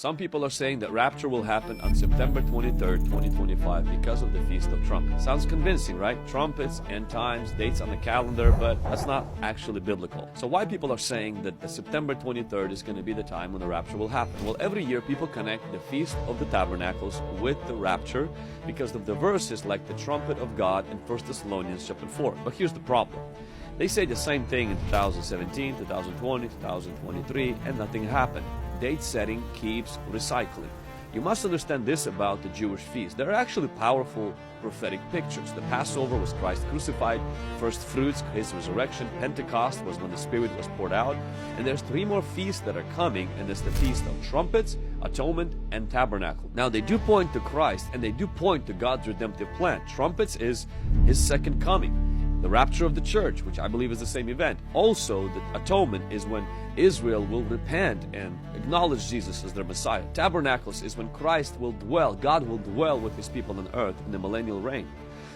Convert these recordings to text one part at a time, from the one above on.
Some people are saying that rapture will happen on September 23rd, 2025 because of the Feast of Trumpets. Sounds convincing, right? Trumpets, end times, dates on the calendar, but that's not actually biblical. So why people are saying that the September 23rd is going to be the time when the rapture will happen? Well, every year people connect the Feast of the Tabernacles with the rapture because of the verses like the trumpet of God in 1 Thessalonians chapter 4. But here's the problem. They say the same thing in 2017, 2020, 2023, and nothing happened. Date setting keeps recycling. You must understand this about the Jewish feast. There are actually powerful prophetic pictures. The Passover was Christ crucified, first fruits, His resurrection, Pentecost was when the Spirit was poured out, and there's 3 more feasts that are coming, and it's the Feast of Trumpets, Atonement, and Tabernacle. Now they do point to Christ, and they do point to God's redemptive plan. Trumpets is His second coming. The rapture of the church, which I believe is the same event. Also, the atonement is when Israel will repent and acknowledge Jesus as their Messiah. Tabernacles is when Christ will dwell, God will dwell with His people on earth in the millennial reign.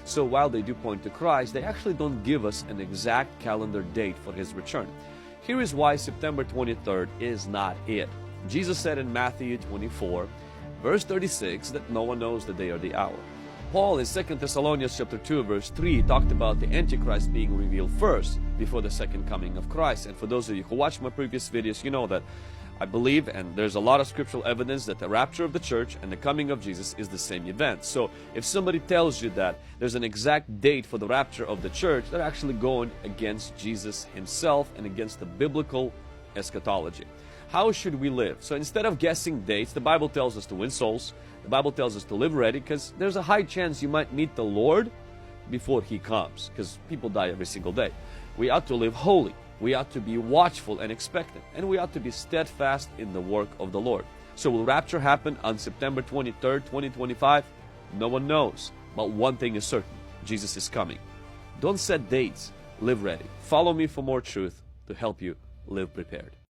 So while they do point to Christ, they actually don't give us an exact calendar date for His return. Here is why September 23rd is not it. Jesus said in Matthew 24, verse 36, that no one knows the day or the hour. Paul in 2 Thessalonians chapter 2 verse 3 talked about the Antichrist being revealed first before the second coming of Christ. And for those of you who watched my previous videos, you know that I believe, and there's a lot of scriptural evidence, that the rapture of the church and the coming of Jesus is the same event. So if somebody tells you that there's an exact date for the rapture of the church, they're actually going against Jesus Himself and against the biblical eschatology. How should we live? So instead of guessing dates, the Bible tells us to win souls. The Bible tells us to live ready because there's a high chance you might meet the Lord before He comes, because people die every single day. We ought to live holy. We ought to be watchful and expectant. And we ought to be steadfast in the work of the Lord. So will rapture happen on September 23rd, 2025? No one knows. But one thing is certain. Jesus is coming. Don't set dates. Live ready. Follow me for more truth to help you live prepared.